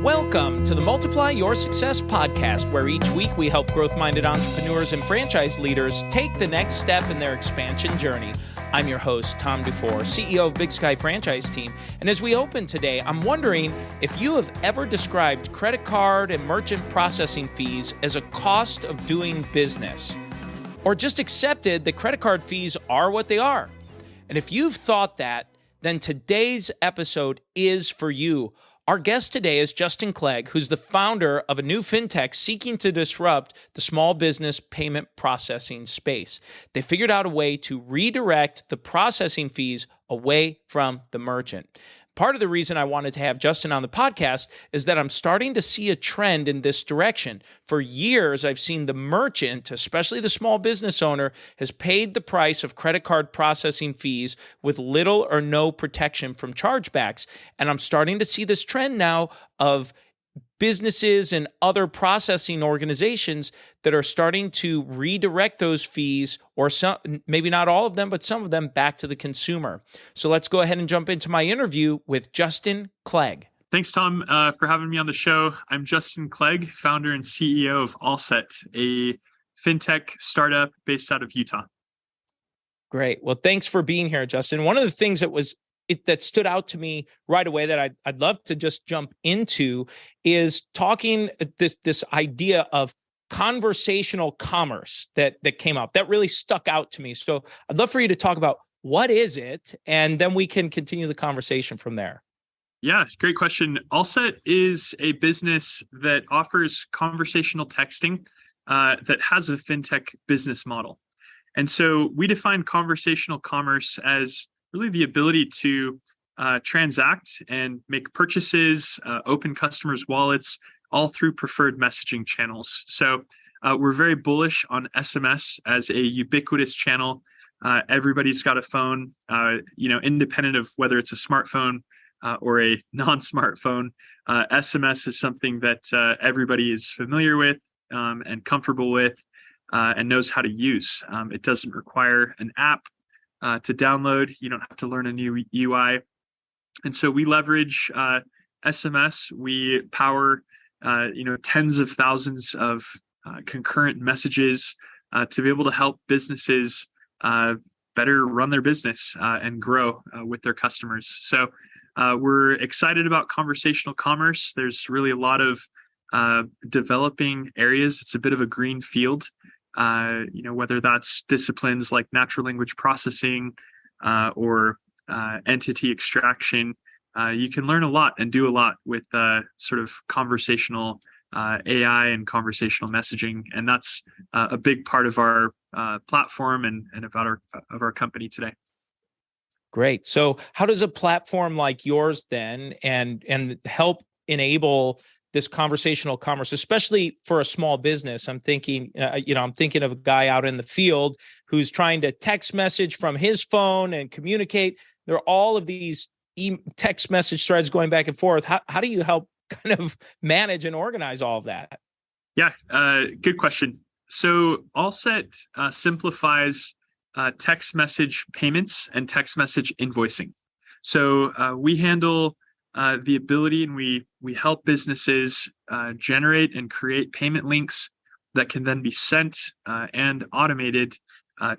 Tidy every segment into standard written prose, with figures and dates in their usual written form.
Welcome to the Multiply Your Success podcast, where each week we help growth-minded entrepreneurs and franchise leaders take the next step in their expansion journey. I'm your host, Tom Dufour, CEO of Big Sky Franchise Team. And as we open today, I'm wondering if you have ever described credit card and merchant processing fees as a cost of doing business, or just accepted that credit card fees are what they are. And if you've thought that, then today's episode is for you. Our guest today is Justin Clegg, who's the founder of a new fintech seeking to disrupt the small business payment processing space. They figured out a way to redirect the processing fees away from the merchant. Part of the reason I wanted to have Justin on the podcast is that I'm starting to see a trend in this direction. For years, I've seen the merchant, especially the small business owner, has paid the price of credit card processing fees with little or no protection from chargebacks. And I'm starting to see this trend now of businesses and other processing organizations that are starting to redirect those fees, or some, maybe not all of them, but some of them back to the consumer. So let's go ahead and jump into my interview with Justin Clegg. Thanks, Tom, for having me on the show. I'm Justin Clegg, founder and CEO of AllSet, a fintech startup based out of Utah. Great. Well, thanks for being here, Justin. One of the things that stood out to me right away that I'd love to just jump into is talking this idea of conversational commerce that came up. That really stuck out to me. So I'd love for you to talk about what is it, and then we can continue the conversation from there. Yeah, great question. AllSet is a business that offers conversational texting that has a fintech business model. And so we define conversational commerce as really the ability to transact and make purchases, open customers' wallets, all through preferred messaging channels. So we're very bullish on SMS as a ubiquitous channel. Everybody's got a phone, independent of whether it's a smartphone or a non-smartphone. SMS is something that everybody is familiar with and comfortable with and knows how to use. It doesn't require an app to download. You don't have to learn a new UI. And so we leverage SMS. We power, tens of thousands of concurrent messages to be able to help businesses better run their business and grow with their customers. So we're excited about conversational commerce. There's really a lot of developing areas. It's a bit of a green field. Whether that's disciplines like natural language processing or entity extraction, you can learn a lot and do a lot with sort of conversational AI and conversational messaging. And that's a big part of our platform and about our company today. Great. So how does a platform like yours then and help enable this conversational commerce, especially for a small business? I'm thinking of a guy out in the field who's trying to text message from his phone and communicate. There are all of these text message threads going back and forth. How do you help kind of manage and organize all of that? Yeah, good question. So AllSet simplifies text message payments and text message invoicing. So we handle the ability, and we help businesses generate and create payment links that can then be sent and automated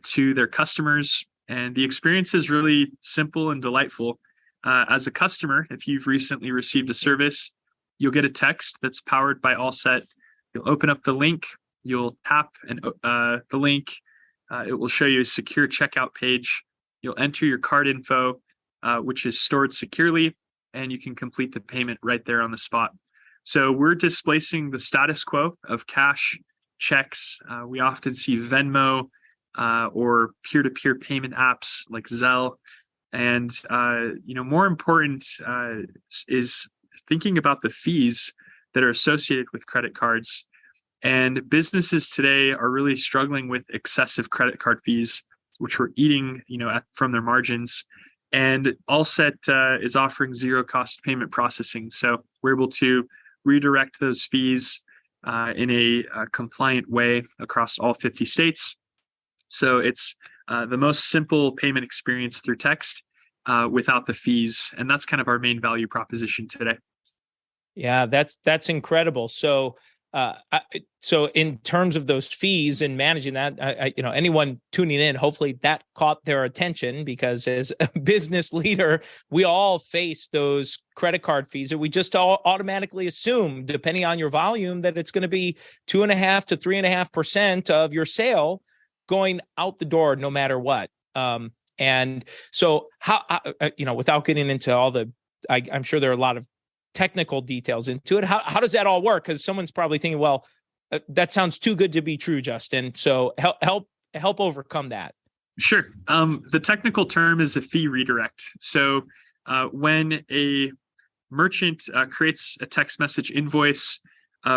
to their customers. And the experience is really simple and delightful. As a customer, if you've recently received a service, you'll get a text that's powered by AllSet. You'll open up the link. You'll tap the link. It will show you a secure checkout page. You'll enter your card info, which is stored securely, and you can complete the payment right there on the spot. So we're displacing the status quo of cash checks. We often see Venmo or peer-to-peer payment apps like Zelle. And, more important is thinking about the fees that are associated with credit cards. And businesses today are really struggling with excessive credit card fees, which we're eating, from their margins. And AllSet is offering zero-cost payment processing. So we're able to redirect those fees in a compliant way across all 50 states. So it's the most simple payment experience through text without the fees. And that's kind of our main value proposition today. Yeah, that's incredible. So in terms of those fees and managing that, anyone tuning in, hopefully that caught their attention, because as a business leader, we all face those credit card fees that we just all automatically assume, depending on your volume, that it's going to be 2.5 to 3.5% of your sale going out the door, no matter what. And so without getting into all I'm sure there are a lot of technical details into it. How does that all work? Because someone's probably thinking, well, that sounds too good to be true, Justin. So help overcome that. Sure. The technical term is a fee redirect. So when a merchant creates a text message invoice,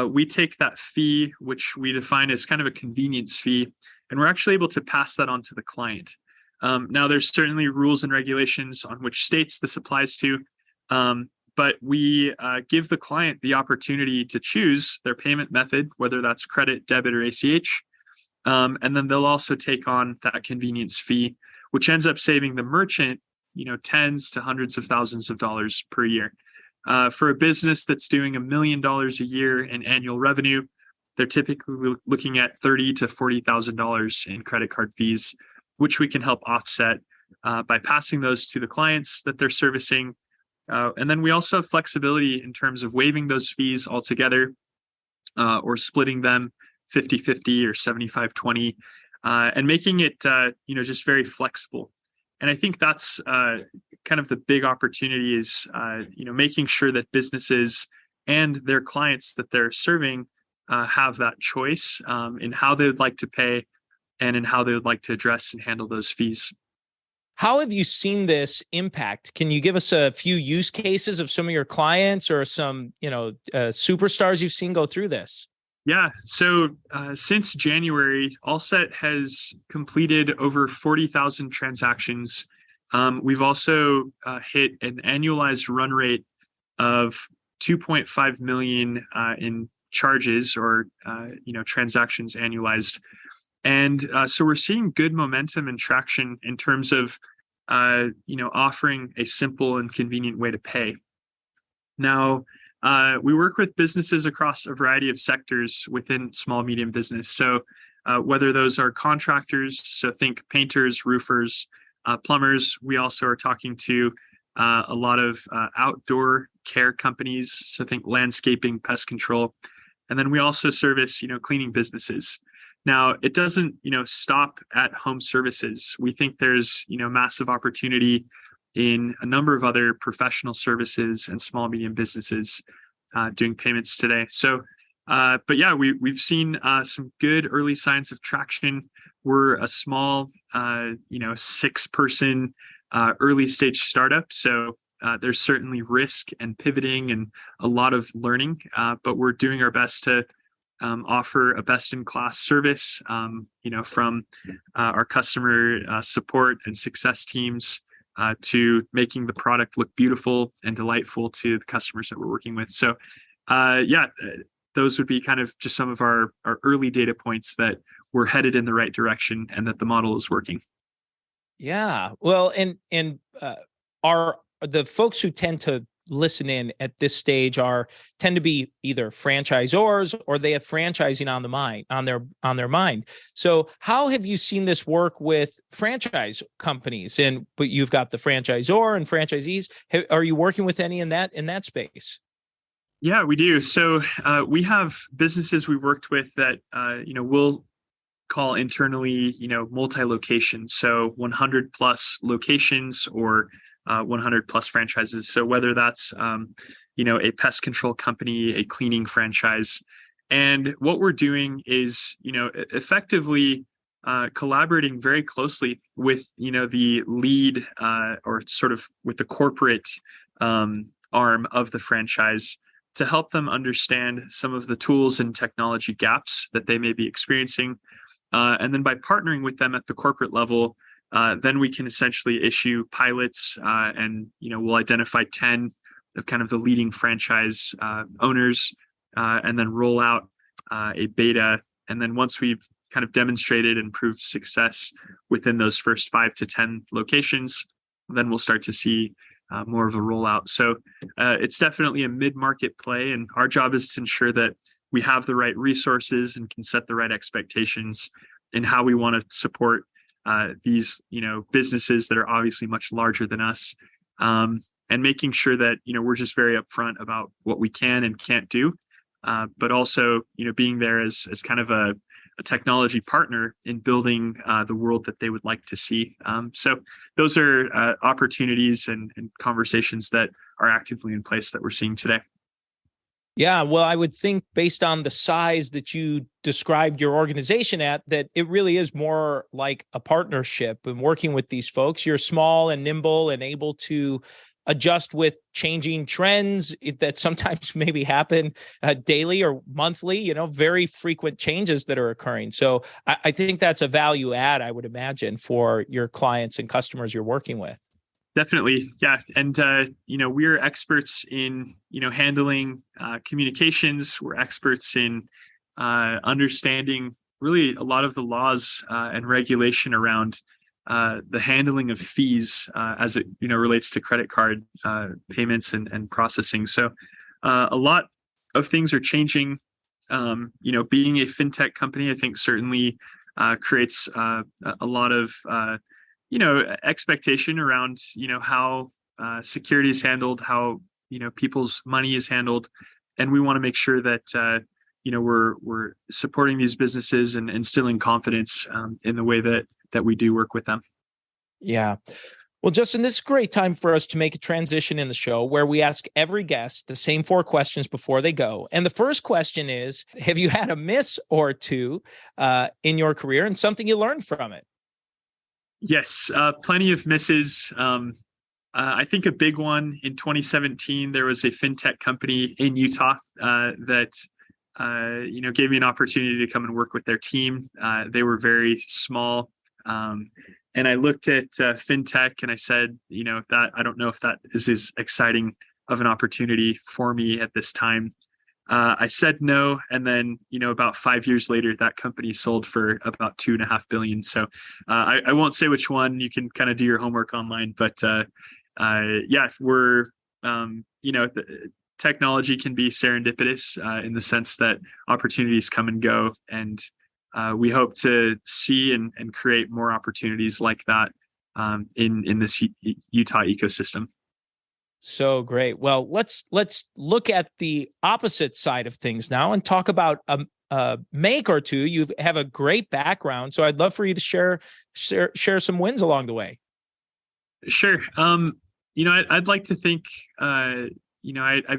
we take that fee, which we define as kind of a convenience fee, and we're actually able to pass that on to the client. Now, there's certainly rules and regulations on which states this applies to, but we give the client the opportunity to choose their payment method, whether that's credit, debit, or ACH. And then they'll also take on that convenience fee, which ends up saving the merchant, tens to hundreds of thousands of dollars per year. For a business that's doing $1 million a year in annual revenue, they're typically looking at $30,000 to $40,000 in credit card fees, which we can help offset by passing those to the clients that they're servicing. And then we also have flexibility in terms of waiving those fees altogether, or splitting them 50-50 or 75-20, and making it just very flexible. And I think that's kind of the big opportunity is making sure that businesses and their clients that they're serving have that choice in how they would like to pay and in how they would like to address and handle those fees. How have you seen this impact? Can you give us a few use cases of some of your clients or some, superstars you've seen go through this? Yeah. So since January, AllSet has completed over 40,000 transactions. We've also hit an annualized run rate of 2.5 million in charges or transactions annualized. And so we're seeing good momentum and traction in terms of, offering a simple and convenient way to pay. Now, we work with businesses across a variety of sectors within small, medium business. So whether those are contractors, so think painters, roofers, plumbers, we also are talking to a lot of outdoor care companies. So think landscaping, pest control. And then we also service, cleaning businesses. Now, it doesn't, stop at home services. We think there's, massive opportunity in a number of other professional services and small, medium businesses doing payments today. So, but yeah, we've seen some good early signs of traction. We're a small, 6-person early stage startup. So there's certainly risk and pivoting and a lot of learning, but we're doing our best to offer a best-in-class service, from our customer support and success teams to making the product look beautiful and delightful to the customers that we're working with. So, those would be kind of just some of our early data points that we're headed in the right direction and that the model is working. Yeah. Well, and are the folks who tend to listen in at this stage tend to be either franchisors or they have franchising on their mind. So how have you seen this work with franchise companies? But you've got the franchisor and franchisees. Are you working with any in that space? Yeah, we do. So we have businesses we've worked with that we'll call internally multi-location. So 100 plus locations or 100 plus franchises. So whether that's, a pest control company, a cleaning franchise, and what we're doing is, effectively collaborating very closely with, the lead or sort of with the corporate arm of the franchise to help them understand some of the tools and technology gaps that they may be experiencing. And then by partnering with them at the corporate level, then we can essentially issue pilots and, we'll identify 10 of kind of the leading franchise owners and then roll out a beta. And then once we've kind of demonstrated and proved success within those first 5 to 10 locations, then we'll start to see more of a rollout. So it's definitely a mid-market play, and our job is to ensure that we have the right resources and can set the right expectations in how we want to support these businesses that are obviously much larger than us, and making sure that we're just very upfront about what we can and can't do, but also being there as kind of a technology partner in building the world that they would like to see. So those are opportunities and conversations that are actively in place that we're seeing today. Yeah, well, I would think based on the size that you described your organization at, that it really is more like a partnership and working with these folks. You're small and nimble and able to adjust with changing trends that sometimes maybe happen daily or monthly, very frequent changes that are occurring. So I think that's a value add, I would imagine, for your clients and customers you're working with. Definitely. Yeah. And, we're experts in, handling communications. We're experts in understanding really a lot of the laws and regulation around the handling of fees as it, relates to credit card payments and processing. So a lot of things are changing. Being a fintech company, I think certainly creates a lot of expectation around, how security is handled, how, people's money is handled. And we want to make sure that, we're supporting these businesses and instilling confidence in the way that we do work with them. Yeah. Well, Justin, this is a great time for us to make a transition in the show where we ask every guest the same 4 questions before they go. And the first question is, have you had a miss or two in your career and something you learned from it? Yes, plenty of misses. I think a big one in 2017, there was a fintech company in Utah that gave me an opportunity to come and work with their team. They were very small, and I looked at fintech and I said, that I don't know if that is as exciting of an opportunity for me at this time. I said no, and then about 5 years later, that company sold for about $2.5 billion. So I won't say which one. You can kind of do your homework online, but we're technology can be serendipitous in the sense that opportunities come and go, and we hope to see and create more opportunities like that in this Utah ecosystem. So great. Well, let's look at the opposite side of things now and talk about a make or two. You have a great background, so I'd love for you to share some wins along the way. Sure. I'd like to think, I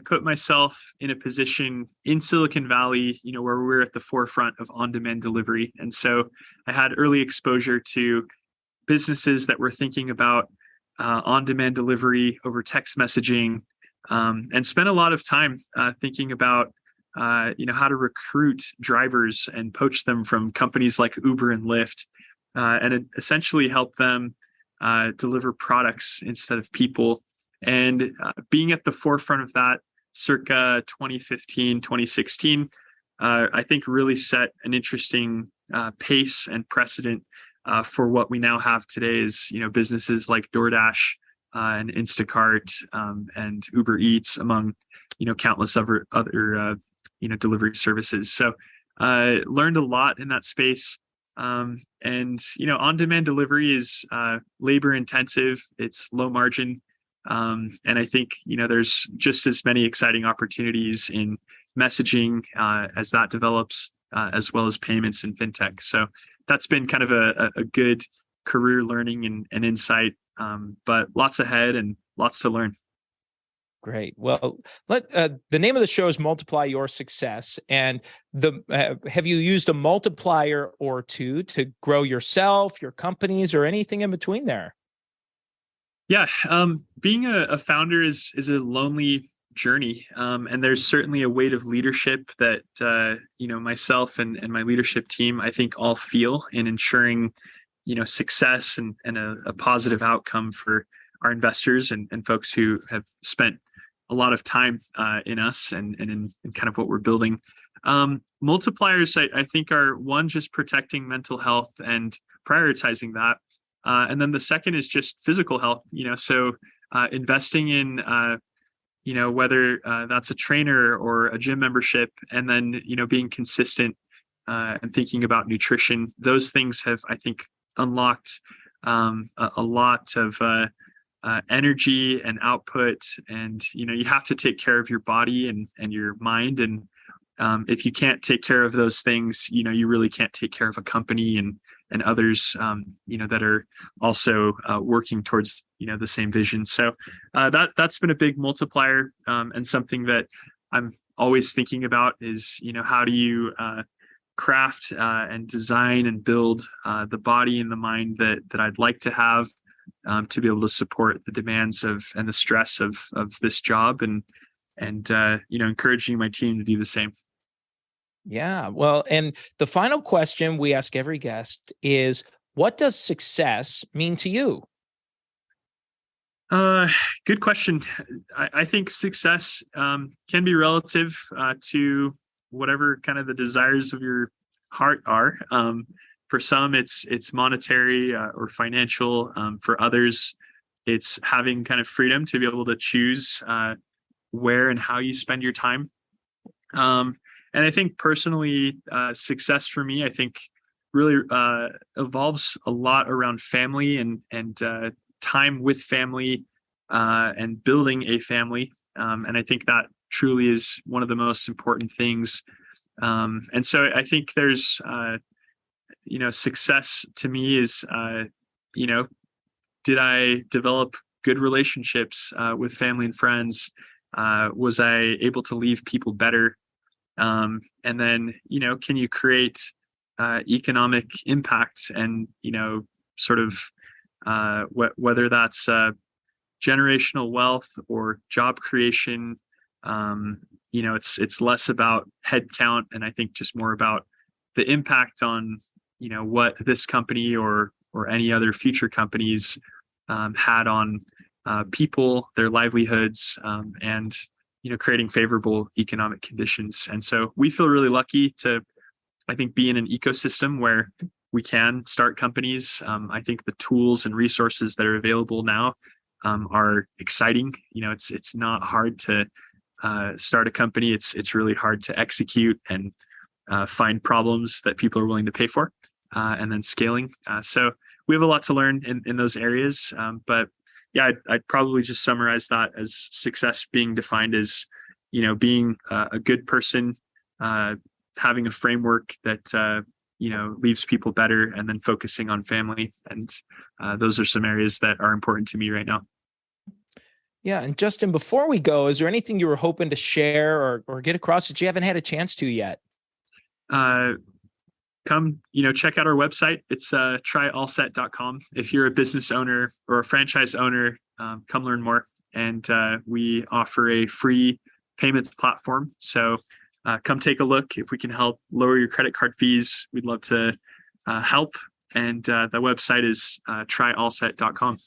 put myself in a position in Silicon Valley, where we're at the forefront of on-demand delivery. And so I had early exposure to businesses that were thinking about on-demand delivery over text messaging, and spent a lot of time thinking about, how to recruit drivers and poach them from companies like Uber and Lyft, and essentially help them deliver products instead of people. And being at the forefront of that circa 2015, 2016, I think really set an interesting pace and precedent for what we now have today is, businesses like DoorDash and Instacart and Uber Eats, among, countless other delivery services. So learned a lot in that space. And, on-demand delivery is labor intensive. It's low margin. And I think, there's just as many exciting opportunities in messaging as that develops, as well as payments and fintech. So that's been kind of a good career learning and insight, but lots ahead and lots to learn. Great. Well, the name of the show is Multiply Your Success. And have you used a multiplier or two to grow yourself, your companies, or anything in between there? Yeah. Being a founder is a lonely journey. And there's certainly a weight of leadership that, myself and my leadership team, I think all feel in ensuring, success and a positive outcome for our investors and folks who have spent a lot of time in us and in kind of what we're building. Multipliers, I think, are one, just protecting mental health and prioritizing that. And then the second is just physical health. So investing in, whether that's a trainer or a gym membership, and then, being consistent and thinking about nutrition. Those things have, I think, unlocked a lot of energy and output. And, you have to take care of your body and your mind. And if you can't take care of those things, you really can't take care of a company and others, that are also working towards, the same vision. So that's been a big multiplier, and something that I'm always thinking about is, how do you craft and design and build the body and the mind that I'd like to have, to be able to support the demands and the stress of this job, and encouraging my team to do the same. Yeah. Well, and the final question we ask every guest is, what does success mean to you? Good question. I think success can be relative to whatever kind of the desires of your heart are. For some, it's monetary or financial. For others, it's having kind of freedom to be able to choose where and how you spend your time. And I think personally, success for me, I think really evolves a lot around family and time with family and building a family. And I think that truly is one of the most important things. And so I think there's, success to me is, did I develop good relationships with family and friends? Was I able to leave people better? And then, can you create economic impact and, sort of whether that's generational wealth or job creation. It's less about headcount, and I think just more about the impact on, what this company or any other future companies had on people, their livelihoods, and creating favorable economic conditions. And so we feel really lucky to, I think, be in an ecosystem where we can start companies. I think the tools and resources that are available now are exciting. It's not hard to start a company. It's really hard to execute and find problems that people are willing to pay for, and then scaling. So we have a lot to learn in those areas. But yeah, I'd probably just summarize that as success being defined as, being a good person, having a framework that, leaves people better, and then focusing on family. And those are some areas that are important to me right now. Yeah. And Justin, before we go, is there anything you were hoping to share or get across that you haven't had a chance to yet? Come, check out our website. It's tryallset.com. If you're a business owner or a franchise owner, come learn more. And we offer a free payments platform. So come take a look. If we can help lower your credit card fees, we'd love to help. And the website is tryallset.com.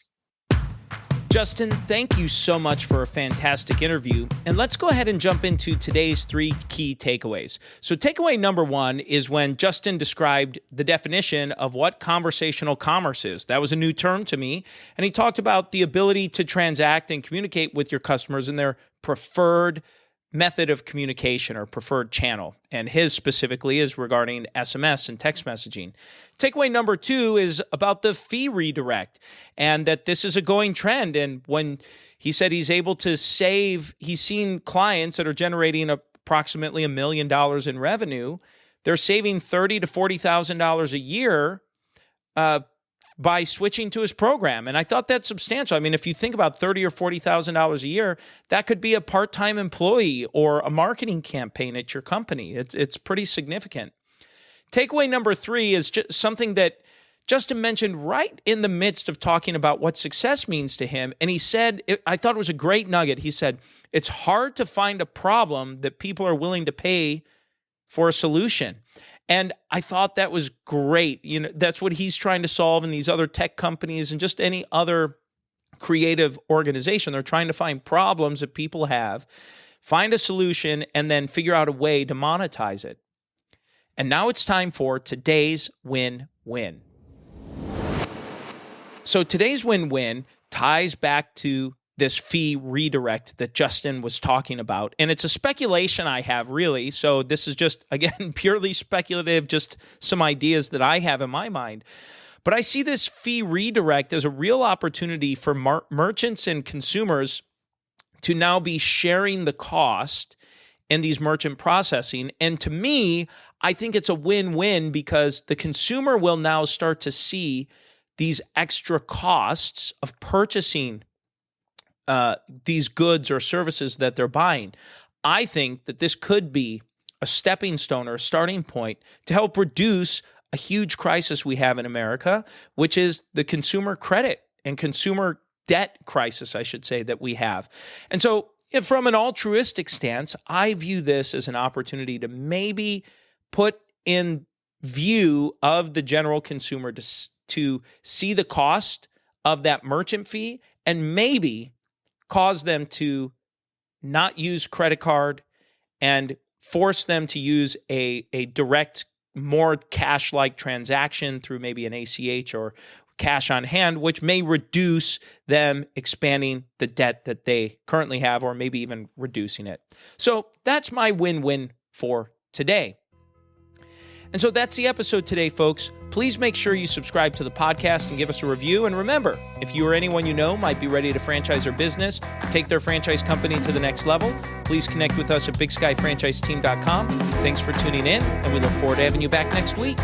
Justin, thank you so much for a fantastic interview. And let's go ahead and jump into today's 3 key takeaways. So takeaway number 1 is when Justin described the definition of what conversational commerce is. That was a new term to me. And he talked about the ability to transact and communicate with your customers in their preferred method of communication or preferred channel. And his specifically is regarding SMS and text messaging. Takeaway number 2 is about the fee redirect, and that this is a going trend. And when he said he's able to save, he's seen clients that are generating approximately $1 million in revenue. They're saving $30,000 to $40,000 a year by switching to his program. And I thought that's substantial. I mean, if you think about $30,000 or $40,000 a year, that could be a part-time employee or a marketing campaign at your company. It's pretty significant. Takeaway number 3 is just something that Justin mentioned right in the midst of talking about what success means to him. And he said, I thought it was a great nugget. He said, it's hard to find a problem that people are willing to pay for a solution. And I thought that was great. That's what he's trying to solve in these other tech companies and just any other creative organization. They're trying to find problems that people have, find a solution, and then figure out a way to monetize it. And now it's time for today's win-win. So today's win-win ties back to this fee redirect that Justin was talking about. And it's a speculation I have, really. So this is just, again, purely speculative, just some ideas that I have in my mind. But I see this fee redirect as a real opportunity for merchants and consumers to now be sharing the cost in these merchant processing. And to me, I think it's a win-win because the consumer will now start to see these extra costs of purchasing these goods or services that they're buying. I think that this could be a stepping stone or a starting point to help reduce a huge crisis we have in America, which is the consumer credit and consumer debt crisis, I should say, that we have. And so from an altruistic stance, I view this as an opportunity to maybe put in view of the general consumer to see the cost of that merchant fee and maybe cause them to not use credit card and force them to use a direct, more cash-like transaction through maybe an ACH or cash on hand, which may reduce them expanding the debt that they currently have or maybe even reducing it. So that's my win-win for today. And so that's the episode today, folks. Please make sure you subscribe to the podcast and give us a review. And remember, if you or anyone you know might be ready to franchise their business, take their franchise company to the next level, please connect with us at bigskyfranchiseteam.com. Thanks for tuning in, and we look forward to having you back next week.